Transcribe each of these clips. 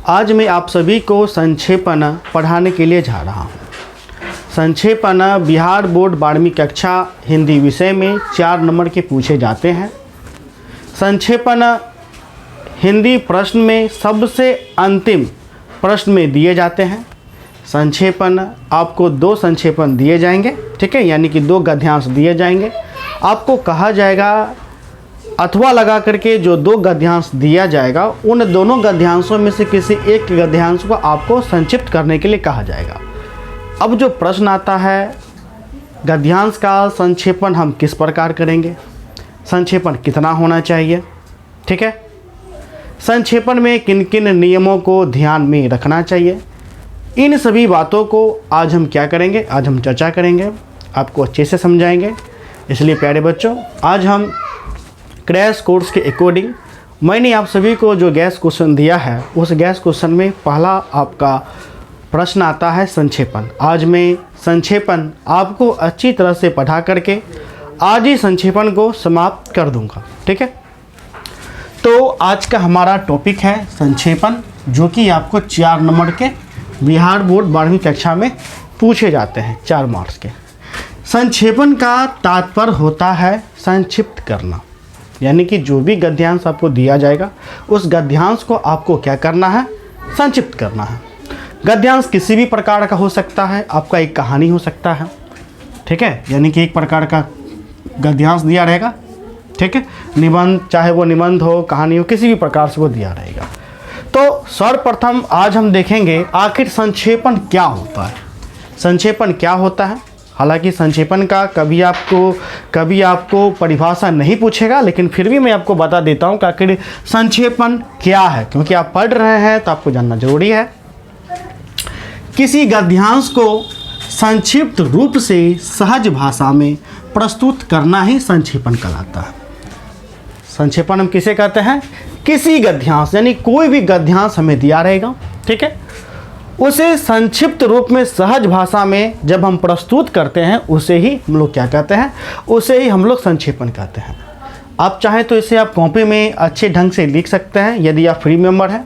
आज मैं आप सभी को संक्षेपण पढ़ाने के लिए जा रहा हूँ। संक्षेपण बिहार बोर्ड 12वीं कक्षा हिंदी विषय में 4 नंबर के पूछे जाते हैं। संक्षेपण हिंदी प्रश्न में सबसे अंतिम प्रश्न में दिए जाते हैं। संक्षेपण आपको 2 संक्षेपण दिए जाएंगे, ठीक है, यानी कि 2 गद्यांश दिए जाएंगे। आपको कहा जाएगा अथवा लगा करके जो 2 गद्यांश दिया जाएगा उन दोनों गद्यांशों में से किसी एक गद्यांश को आपको संक्षिप्त करने के लिए कहा जाएगा। अब जो प्रश्न आता है गद्यांश का संक्षेपण हम किस प्रकार करेंगे, संक्षेपण कितना होना चाहिए, ठीक है, संक्षेपण में किन किन नियमों को ध्यान में रखना चाहिए, इन सभी बातों को आज हम क्या करेंगे, आज हम चर्चा करेंगे, आपको अच्छे से समझाएंगे। इसलिए प्यारे बच्चों, आज हम क्रैश कोर्स के अकॉर्डिंग मैंने आप सभी को जो गैस क्वेश्चन दिया है उस गैस क्वेश्चन में पहला आपका प्रश्न आता है संक्षेपण। आज मैं संक्षेपण आपको अच्छी तरह से पढ़ा करके आज ही संक्षेपण को समाप्त कर दूंगा, ठीक है। तो आज का हमारा टॉपिक है संक्षेपण, जो कि आपको 4 नंबर के बिहार बोर्ड 12वीं कक्षा में पूछे जाते हैं, 4 मार्क्स के। संक्षेपण का तात्पर्य होता है संक्षिप्त करना, यानी कि जो भी गद्यांश आपको दिया जाएगा उस गद्यांश को आपको क्या करना है, संक्षिप्त करना है। गद्यांश किसी भी प्रकार का हो सकता है, आपका एक कहानी हो सकता है, ठीक है, यानी कि एक प्रकार का गद्यांश दिया रहेगा, ठीक है, निबंध, चाहे वो निबंध हो, कहानी हो, किसी भी प्रकार से वो दिया रहेगा। तो सर्वप्रथम आज हम देखेंगे आखिर संक्षेपण क्या होता है। संक्षेपण क्या होता है, हालांकि संक्षेपण का कभी आपको परिभाषा नहीं पूछेगा, लेकिन फिर भी मैं आपको बता देता हूँ कि आखिर संक्षेपण क्या है, क्योंकि आप पढ़ रहे हैं तो आपको जानना जरूरी है। किसी गद्यांश को संक्षिप्त रूप से सहज भाषा में प्रस्तुत करना ही संक्षेपण कहलाता है। संक्षेपण हम किसे कहते हैं, किसी गद्यांश, यानी कोई भी गद्यांश हमें दिया रहेगा, ठीक है, उसे संक्षिप्त रूप में सहज भाषा में जब हम प्रस्तुत करते हैं उसे ही हम लोग क्या कहते हैं, उसे ही हम लोग संक्षेपण कहते हैं। आप चाहें तो इसे आप कॉपी में अच्छे ढंग से लिख सकते हैं, यदि आप फ्री मेंबर हैं।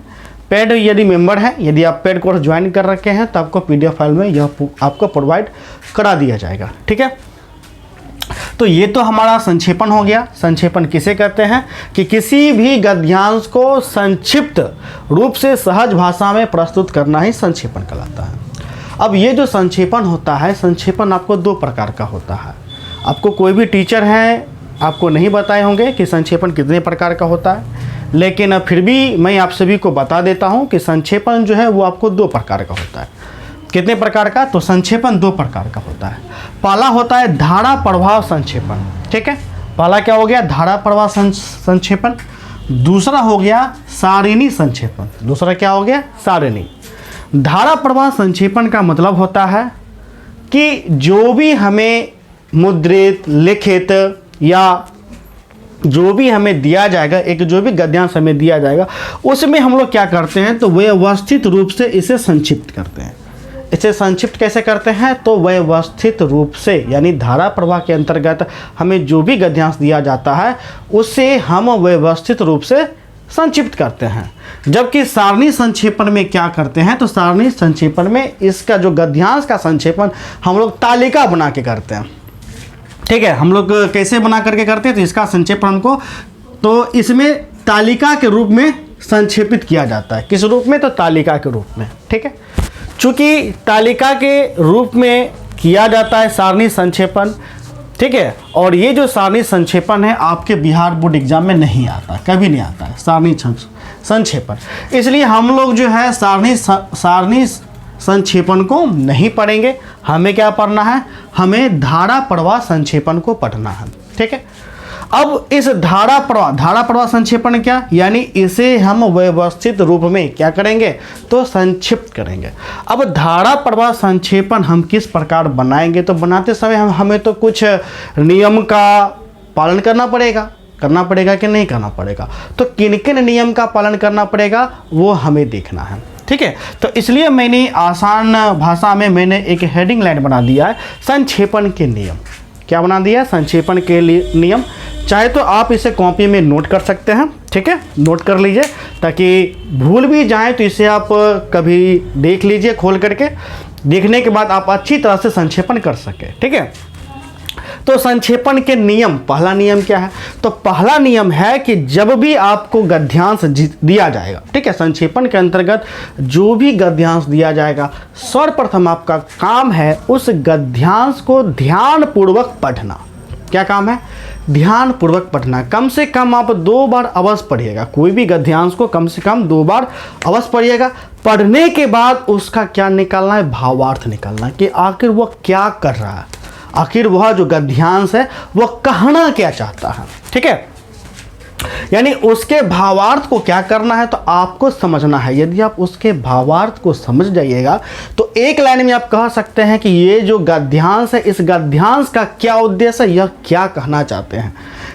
पेड यदि मेंबर हैं, यदि आप पेड कोर्स ज्वाइन कर रखे हैं तो आपको PDF फाइल में यह आपको प्रोवाइड करा दिया जाएगा, ठीक है। तो ये तो हमारा संक्षेपण हो गया। संक्षेपण किसे कहते हैं कि किसी भी गद्यांश को संक्षिप्त रूप से सहज भाषा में प्रस्तुत करना ही संक्षेपण कहलाता है। अब ये जो संक्षेपण होता है, संक्षेपण आपको 2 प्रकार का होता है। आपको कोई भी टीचर है आपको नहीं बताए होंगे कि संक्षेपण कितने प्रकार का होता है, लेकिन फिर भी मैं आप सभी को बता देता हूँ कि संक्षेपण जो है वो आपको 2 प्रकार का होता है। कितने प्रकार का, तो संक्षेपण 2 प्रकार का होता है। पहला होता है धारा प्रवाह संक्षेपण, ठीक है, पहला क्या हो गया, धारा प्रवाह संक्षेपण। दूसरा हो गया सारिणी संक्षेपण। दूसरा क्या हो गया, सारिणी। धारा प्रवाह संक्षेपण का मतलब होता है कि जो भी हमें मुद्रित, लिखित या जो भी हमें दिया जाएगा, एक जो भी गद्यांश हमें दिया जाएगा उसमें हम लोग क्या करते हैं, तो व्यवस्थित रूप से इसे संक्षिप्त करते हैं। इसे संक्षिप्त कैसे करते हैं, तो व्यवस्थित रूप से, यानी धारा प्रवाह के अंतर्गत हमें जो भी गद्यांश दिया जाता है उसे हम व्यवस्थित रूप से संक्षिप्त करते हैं। जबकि सारणी संक्षेपण में क्या करते हैं, तो सारणी संक्षेपण में इसका जो गद्यांश का संक्षेपण हम लोग तालिका बना के करते हैं, ठीक है। हम लोग कैसे बना करके करते हैं, तो इसका संक्षेपण हमको, तो इसमें तालिका के रूप में संक्षेपित किया जाता है। किस रूप में, तो तालिका के रूप में, ठीक है। चूँकि तालिका के रूप में किया जाता है सारणी संक्षेपण, ठीक है, और ये जो सारणी संक्षेपण है आपके बिहार बोर्ड एग्जाम में नहीं आता, कभी नहीं आता है सारणी संक्षेपण। इसलिए हम लोग जो है सारणी संक्षेपण को नहीं पढ़ेंगे। हमें क्या पढ़ना है, हमें धारा प्रवाह संक्षेपण को पढ़ना है, ठीक है। अब इस धारा प्रवाह संक्षेपण क्या, यानी इसे हम व्यवस्थित रूप में क्या करेंगे, तो संक्षिप्त करेंगे। अब धारा प्रवाह संक्षेपण हम किस प्रकार बनाएंगे, तो बनाते समय हमें तो कुछ नियम का पालन करना पड़ेगा कि नहीं करना पड़ेगा, तो किन किन नियम का पालन करना पड़ेगा वो हमें देखना है, ठीक है। तो इसलिए मैंने आसान भाषा में मैंने एक हेडिंग लाइन बना दिया है, संक्षेपण के नियम। क्या बना दिया, संक्षेपण के लिए नियम। चाहे तो आप इसे कॉपी में नोट कर सकते हैं, ठीक है, नोट कर लीजिए ताकि भूल भी जाएं तो इसे आप कभी देख लीजिए खोल करके, देखने के बाद आप अच्छी तरह से संक्षेपण कर सके। ठीक है, तो संक्षेपण के नियम, पहला नियम क्या है? तो पहला नियम है कि जब भी आपको गद्यांश दिया जाएगा, ठीक है, संक्षेपण के अंतर्गत जो भी गद्यांश दिया जाएगा, सर्वप्रथम आपका काम है उस गद्यांश को ध्यानपूर्वक पढ़ना। क्या काम है? ध्यानपूर्वक पढ़ना। कम से कम आप 2 बार अवश्य पढ़िएगा, कोई भी गद्यांश को कम से कम 2 बार अवश्य पढ़िएगा। पढ़ने के बाद उसका क्या निकालना है? भावार्थ निकालना है कि आखिर वह क्या कर रहा है, आखिर वह जो गद्यांश है वह कहना क्या चाहता है। ठीक है, यानी उसके भावार्थ को क्या करना है तो आपको समझना है। यदि आप उसके भावार्थ को समझ जाइएगा तो एक लाइन में आप कह सकते हैं कि ये जो गद्यांश है, इस गद्यांश का क्या उद्देश्य है, यह क्या कहना चाहते हैं।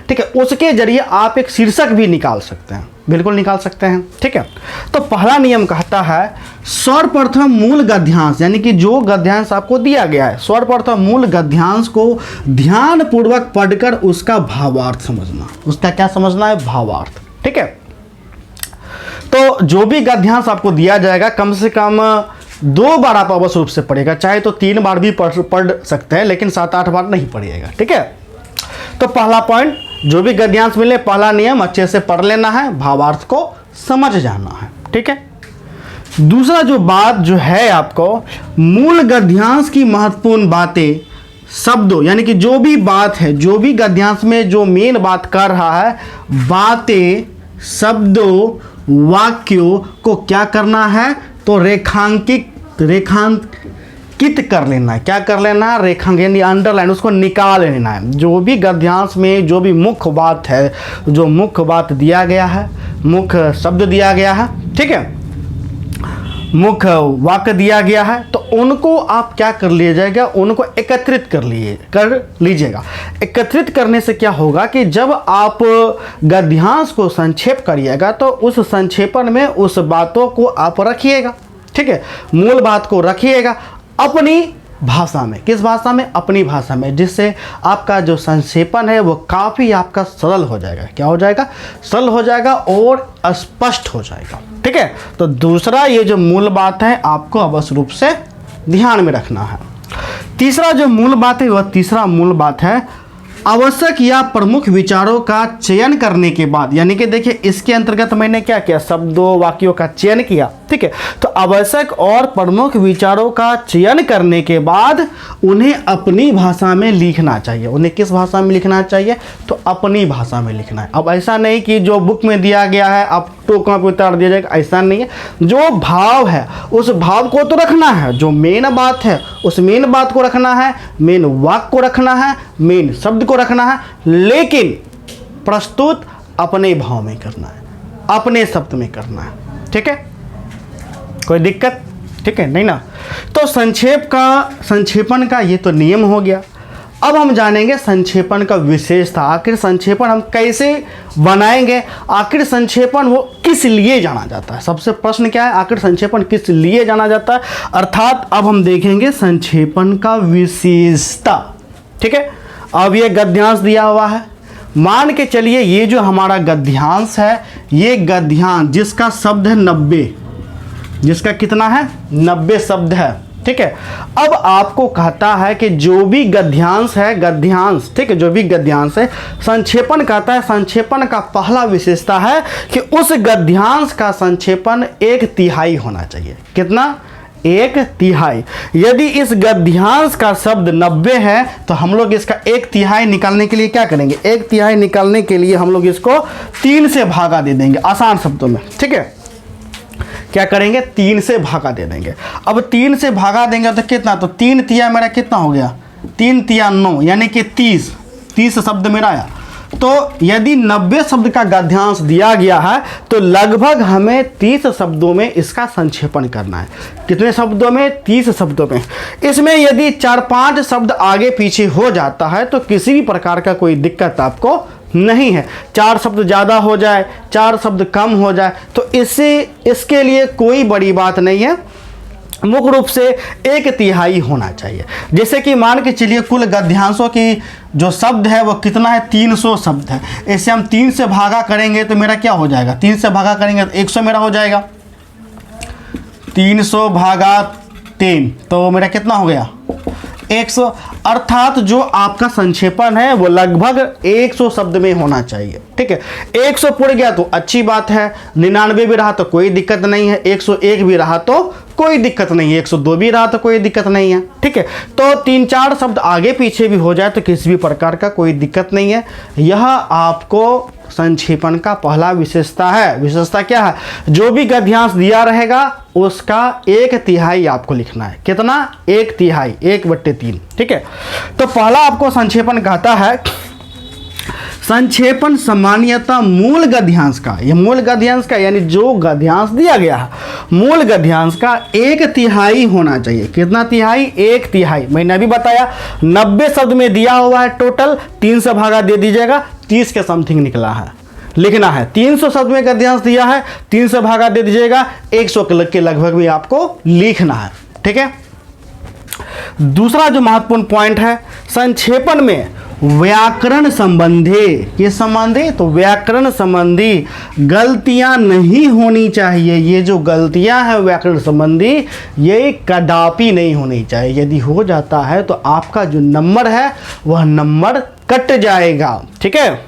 ठीक है, उसके जरिए आप एक शीर्षक भी निकाल सकते हैं, बिल्कुल निकाल सकते हैं। ठीक है, तो पहला नियम कहता है सर्वप्रथम मूल गद्यांश, यानी कि जो गद्यांश आपको दिया गया है, सर्वप्रथम मूल गद्यांश को ध्यानपूर्वक पढ़कर उसका भावार्थ समझना। उसका क्या समझना है? भावार्थ। ठीक है, तो जो भी गद्यांश आपको दिया जाएगा कम से कम 2 बार आप अवश्य रूप से पढ़ेगा, चाहे तो 3 बार भी पढ़ सकते हैं, लेकिन 7-8 बार नहीं पढ़िएगा। ठीक है, तो पहला पॉइंट, जो भी गद्यांश मिले पहला नियम अच्छे से पढ़ लेना है, भावार्थ को समझ जाना है। ठीक है, दूसरा जो बात जो है आपको, मूल गद्यांश की महत्वपूर्ण बातें शब्दों, यानी कि जो भी बात है, जो भी गद्यांश में जो मेन बात कर रहा है, बातें, शब्दों, वाक्यों को क्या करना है तो रेखांकित कर लेना है। क्या कर लेना है? रेखांकन, यानी अंडरलाइन, उसको निकाल लेना है। जो भी गद्यांश में जो भी मुख्य बात है, जो मुख्य बात दिया गया है, मुख्य शब्द दिया गया है, ठीक है, मुख्य वाक्य दिया गया है, तो उनको आप क्या कर लीजिएगा? उनको एकत्रित कर लीजिएगा। एकत्रित करने से क्या होगा कि जब आप गद्यांश को संक्षेप करिएगा तो उस संक्षेपण में उस बातों को आप रखिएगा। ठीक है, मूल बात को रखिएगा अपनी भाषा में। किस भाषा में? अपनी भाषा में, जिससे आपका जो संक्षेपण है वो काफ़ी आपका सरल हो जाएगा। क्या हो जाएगा? सरल हो जाएगा और स्पष्ट हो जाएगा। ठीक है, तो दूसरा ये जो मूल बात है आपको अवश्य रूप से ध्यान में रखना है। तीसरा जो मूल बात है वह तीसरा मूल बात है आवश्यक या प्रमुख विचारों का चयन करने के बाद, यानी कि देखिए इसके अंतर्गत मैंने क्या किया? शब्दों, वाक्यों का चयन किया। ठीक है, तो आवश्यक और प्रमुख विचारों का चयन करने के बाद उन्हें अपनी भाषा में लिखना चाहिए। उन्हें किस भाषा में लिखना चाहिए? तो अपनी भाषा में लिखना है। अब ऐसा नहीं कि जो बुक में दिया गया है आप टोकना पे उतार दिया जाएगा, ऐसा नहीं है। जो भाव है उस भाव को तो रखना है, जो मेन बात है उस मेन बात को रखना है, मेन वाक्य को रखना है, मेन शब्द को रखना है, लेकिन प्रस्तुत अपने भाव में करना है, अपने शब्द में करना है। ठीक है, कोई दिक्कत? ठीक है, नहीं ना? तो संक्षेपण का ये तो नियम हो गया। अब हम जानेंगे संक्षेपण का विशेषता। आखिर संक्षेपण हम कैसे बनाएंगे, आखिर संक्षेपण वो किस लिए जाना जाता है? सबसे प्रश्न क्या है? आखिर संक्षेपण किस लिए जाना जाता है? अर्थात अब हम देखेंगे संक्षेपण का विशेषता। ठीक है, अब ये गद्यांश दिया हुआ है, मान के चलिए ये जो हमारा गद्यांश है, ये गद्यांश जिसका शब्द है 90, जिसका कितना है? 90 शब्द है। ठीक है, अब आपको कहता है कि जो भी गद्यांश है, गद्यांश, ठीक है, जो भी गद्यांश है, संक्षेपण कहता है, संक्षेपण का पहला विशेषता है कि उस गद्यांश का संक्षेपण 1/3 होना चाहिए। कितना? 1/3। यदि इस गद्यांश का शब्द 90 है तो हम लोग इसका 1/3 निकालने के लिए क्या करेंगे? 1/3 निकालने के लिए हम लोग इसको 3 से भागा दे देंगे, आसान शब्दों में। ठीक है, क्या करेंगे? 3 से भागा दे देंगे। अब 3 से भागा देंगे तो कितना? तो 3 तिया मेरा कितना हो गया? 3 तिया 9, यानी कि 30 शब्द मेरा आया। तो यदि 90 शब्द का गद्यांश दिया गया है तो लगभग हमें 30 शब्दों में इसका संक्षेपण करना है। कितने शब्दों में? 30 शब्दों में। इसमें यदि 4-5 शब्द आगे पीछे हो जाता है तो किसी भी प्रकार का कोई दिक्कत आपको नहीं है। 4 शब्द ज़्यादा हो जाए, 4 शब्द कम हो जाए तो इसके लिए कोई बड़ी बात नहीं है। मुख्य रूप से 1/3 होना चाहिए। जैसे कि मान के चलिए कुल गद्यांशों की जो शब्द है वो कितना है, 300 शब्द है। ऐसे हम 3 से भागा करेंगे तो मेरा क्या हो जाएगा, 3 से भागा करेंगे तो 100 मेरा हो जाएगा। 300 भागा 3 तो मेरा कितना हो गया, 100। अर्थात जो आपका संक्षेपण है वो लगभग 100 शब्द में होना चाहिए। ठीक है, 100 पुड़ गया तो अच्छी बात है, 99 भी रहा तो कोई दिक्कत नहीं है, 101 भी रहा तो कोई दिक्कत नहीं है, 102 भी रहा तो कोई दिक्कत नहीं है। ठीक है, तो 3-4 शब्द आगे पीछे भी हो जाए तो किसी भी प्रकार का कोई दिक्कत नहीं है। यह आपको संक्षेपण का पहला विशेषता है। विशेषता क्या है, जो भी गद्यांश दिया रहेगा उसका 1/3 आपको लिखना है। कितना, 1/3, 1/3। ठीक है, तो पहला आपको संक्षेपण कहता है संक्षेपण सामान्यतः मूल गद्यांश का, यह मूल गद्यांश का यानी जो गद्यांश दिया गया है मूल गद्यांश का 1/3 होना चाहिए। कितना तिहाई, 1/3। मैंने अभी बताया 90 शब्द में दिया हुआ है, टोटल 3 से भागा दे दीजिएगा, 30 के समथिंग निकला है, लिखना है। 300 शब्द में गद्यांश दिया है, 3 से भागा दे दीजिएगा, 100 के लगभग भी आपको लिखना है। ठीक है, दूसरा जो महत्वपूर्ण पॉइंट है, संक्षेपण में व्याकरण संबंधी, ये संबंधी तो व्याकरण संबंधी गलतियां नहीं होनी चाहिए। ये जो गलतियां हैं व्याकरण संबंधी, ये कदापि नहीं होनी चाहिए। यदि हो जाता है तो आपका जो नंबर है वह नंबर कट जाएगा। ठीक है,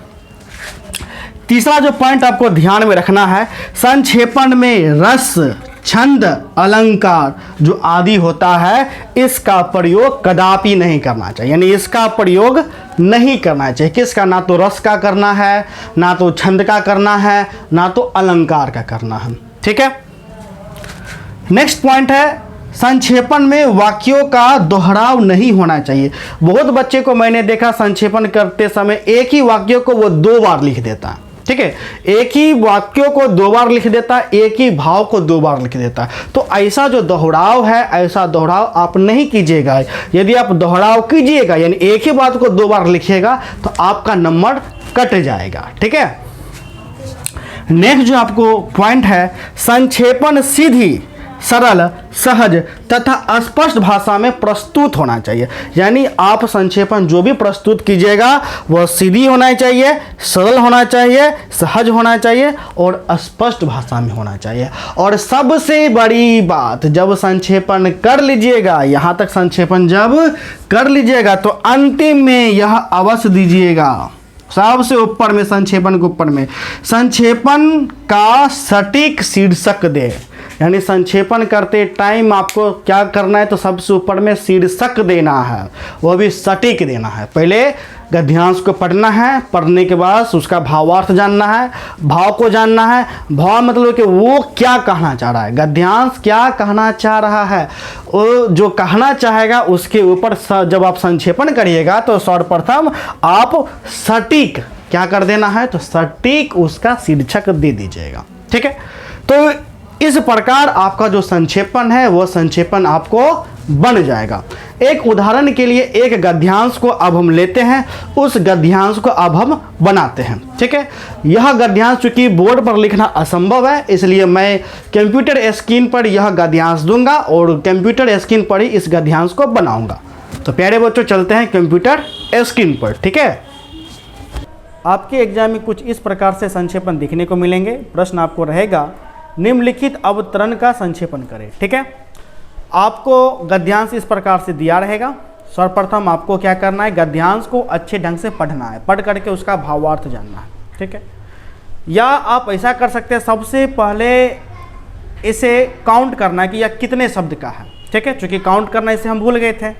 तीसरा जो पॉइंट आपको ध्यान में रखना है, संक्षेपण में रस, छंद, अलंकार जो आदि होता है इसका प्रयोग कदापि नहीं करना चाहिए। यानी इसका प्रयोग नहीं करना चाहिए। किसका, ना तो रस का करना है, ना तो छंद का करना है, ना तो अलंकार का करना है। ठीक है, नेक्स्ट पॉइंट है, संक्षेपण में वाक्यों का दोहराव नहीं होना चाहिए। बहुत बच्चे को मैंने देखा संक्षेपण करते समय एक ही वाक्य को वो 2 बार लिख देता है। ठीक है, एक ही वाक्यों को 2 बार लिख देता है, एक ही भाव को 2 बार लिख देता है। तो ऐसा जो दोहराव है, ऐसा दोहराव आप नहीं कीजिएगा। यदि आप दोहराव कीजिएगा यानी एक ही बात को 2 बार लिखिएगा तो आपका नंबर कट जाएगा। ठीक है, नेक्स्ट जो आपको पॉइंट है, संक्षेपण सीधी, सरल, सहज तथा स्पष्ट भाषा में प्रस्तुत होना चाहिए। यानी आप संक्षेपण जो भी प्रस्तुत कीजिएगा वह सीधी होना चाहिए, सरल होना चाहिए, सहज होना चाहिए और स्पष्ट भाषा में होना चाहिए। और सबसे बड़ी बात, जब संक्षेपण कर लीजिएगा, यहाँ तक संक्षेपण जब कर लीजिएगा तो अंतिम में यह अवश्य दीजिएगा, सबसे ऊपर में संक्षेपण के ऊपर में संक्षेपण का सटीक शीर्षक दे। यानी संक्षेपण करते टाइम आपको क्या करना है, तो सबसे ऊपर में शीर्षक देना है, वह भी सटीक देना है। पहले गद्यांश को पढ़ना है, पढ़ने के बाद उसका भावार्थ जानना है, भाव को जानना है। भाव मतलब कि वो क्या कहना चाह रहा है, गद्यांश क्या कहना चाह रहा है, वो जो कहना चाहेगा उसके ऊपर जब आप संक्षेपण करिएगा तो सर्वप्रथम आप सटीक क्या कर देना है, तो सटीक उसका शीर्षक दे दीजिएगा। ठीक है, तो इस प्रकार आपका जो संक्षेपण है वो संक्षेपण आपको बन जाएगा। एक उदाहरण के लिए एक गद्यांश को अब हम लेते हैं, उस गद्यांश को अब हम बनाते हैं। ठीक है, यह गद्यांश चूंकि बोर्ड पर लिखना असंभव है इसलिए मैं कंप्यूटर स्क्रीन पर यह गद्यांश दूंगा और कंप्यूटर स्क्रीन पर ही इस गद्यांश को बनाऊंगा। तो प्यारे बच्चों चलते हैं कंप्यूटर स्क्रीन पर। ठीक है, आपके एग्जाम में कुछ इस प्रकार से संक्षेपण दिखने को मिलेंगे। प्रश्न आपको रहेगा, निम्नलिखित अवतरण का संक्षेपण करें। ठीक है, आपको गद्यांश इस प्रकार से दिया रहेगा। सर्वप्रथम आपको क्या करना है, गद्यांश को अच्छे ढंग से पढ़ना है, पढ़ करके उसका भावार्थ जानना है। ठीक है, या आप ऐसा कर सकते हैं, सबसे पहले इसे काउंट करना है कि यह कितने शब्द का है। ठीक है, चूँकि काउंट करना इसे हम भूल गए थे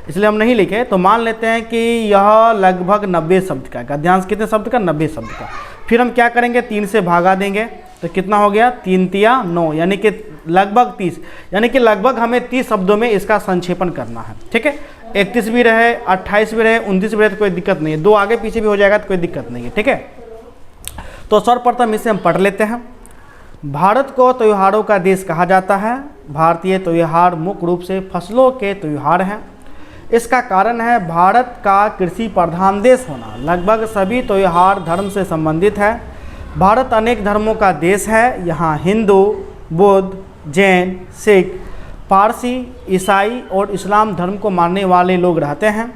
इसलिए हम नहीं लिखे, तो मान लेते हैं कि यह लगभग 90 शब्द का है। गद्यांश कितने शब्द का, 90 शब्द का। फिर हम क्या करेंगे, 3 से भागा देंगे तो कितना हो गया, 3 तिया 9 यानी कि लगभग 30, यानी कि लगभग हमें 30 शब्दों में इसका संक्षेपण करना है। ठीक है, 31 भी रहे, 28 भी रहे, 29 भी रहे तो कोई दिक्कत नहीं है, 2 आगे पीछे भी हो जाएगा तो कोई दिक्कत नहीं है। ठीक है, तो सर्वप्रथम इसे हम पढ़ लेते हैं। भारत को त्योहारों का देश कहा जाता है। भारतीय त्योहार मुख्य रूप से फसलों के त्योहार हैं। इसका कारण है भारत का कृषि प्रधान देश होना। लगभग सभी त्योहार धर्म से संबंधित है। भारत अनेक धर्मों का देश है। यहाँ हिंदू, बौद्ध, जैन, सिख पारसी, ईसाई और इस्लाम धर्म को मानने वाले लोग रहते हैं।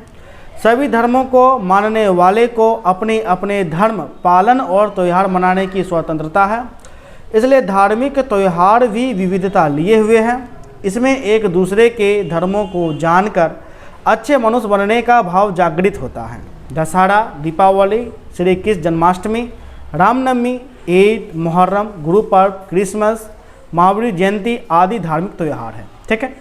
सभी धर्मों को मानने वाले को अपने अपने धर्म पालन और त्यौहार मनाने की स्वतंत्रता है, इसलिए धार्मिक त्यौहार भी विविधता लिए हुए हैं। इसमें एक दूसरे के धर्मों को जानकर अच्छे मनुष्य बनने का भाव जागृत होता है। दशहरा, दीपावली, श्री कृष्ण जन्माष्टमी, रामनवमी, ईद, मुहर्रम, गुरु पर्व, क्रिसमस, महावीर जयंती आदि धार्मिक त्यौहार हैं। ठीक है,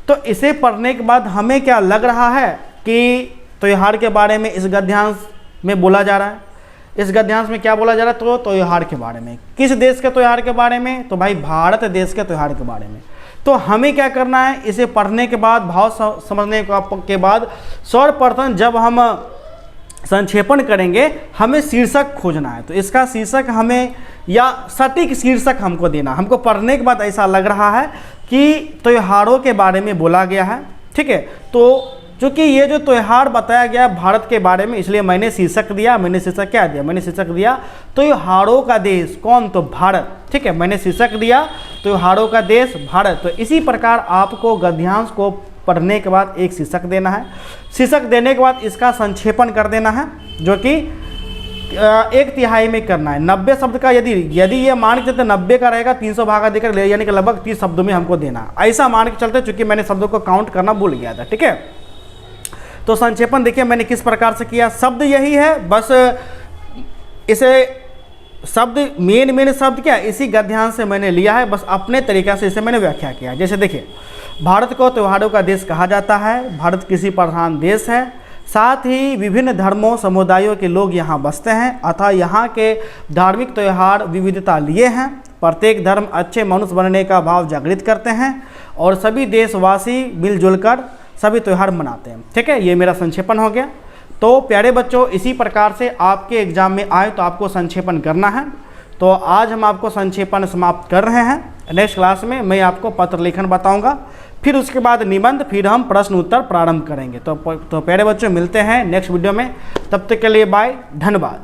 तो इसे पढ़ने के बाद हमें क्या लग रहा है कि त्यौहार के बारे में इस गद्यांश में बोला जा रहा है। इस गद्यांश में क्या बोला जा रहा है? तो त्यौहार के बारे में। किस देश के त्यौहार के बारे में? तो भाई भारत देश के त्यौहार के बारे में। तो हमें क्या करना है? इसे पढ़ने के बाद, भाव समझने के बाद सर्वप्रथम जब हम संक्षेपण करेंगे, हमें शीर्षक खोजना है। तो इसका शीर्षक हमें या सटीक शीर्षक हमको देना। हमको पढ़ने के बाद ऐसा लग रहा है कि त्योहारों के बारे में बोला गया है। ठीक है, तो चूँकि ये जो त्यौहार बताया गया भारत के बारे में, इसलिए मैंने शीर्षक दिया। मैंने शीर्षक क्या दिया? मैंने शीर्षक दिया त्योहारों का देश। कौन? तो भारत। ठीक है, मैंने शीर्षक दिया त्योहारों का देश भारत। तो इसी प्रकार आपको गद्यांश को पढ़ने के बाद एक शीर्षक देना है। शीर्षक देने के बाद इसका संक्षेपण कर देना है, जो कि 1/3 में करना है। 90 शब्द का यदि ये मान के चलते 90 का रहेगा, 300 भागा देकर यानी कि लगभग 30 शब्दों में हमको देना। ऐसा मान के चलते, चूँकि मैंने शब्दों को काउंट करना भूल गया था। ठीक है, तो संक्षेपण देखिए मैंने किस प्रकार से किया। शब्द यही है, बस इसे शब्द मेन शब्द क्या इसी गद्यांश से मैंने लिया है, बस अपने तरीक़ा से इसे मैंने व्याख्या किया। जैसे देखिए, भारत को त्योहारों का देश कहा जाता है। भारत कृषि प्रधान देश है, साथ ही विभिन्न धर्मों समुदायों के लोग यहाँ बसते हैं, अतः यहाँ के धार्मिक त्यौहार विविधता लिए हैं। प्रत्येक धर्म अच्छे मनुष्य बनने का भाव जागृत करते हैं और सभी देशवासी मिलजुल कर सभी त्यौहार मनाते हैं। ठीक है, ये मेरा संक्षेपण हो गया। तो प्यारे बच्चों, इसी प्रकार से आपके एग्जाम में आए तो आपको संक्षेपण करना है। तो आज हम आपको संक्षेपण समाप्त कर रहे हैं। नेक्स्ट क्लास में मैं आपको पत्र लेखन बताऊंगा, फिर उसके बाद निबंध, फिर हम प्रश्न उत्तर प्रारंभ करेंगे। तो प्यारे बच्चों, मिलते हैं नेक्स्ट वीडियो में। तब तक के लिए बाय, धन्यवाद।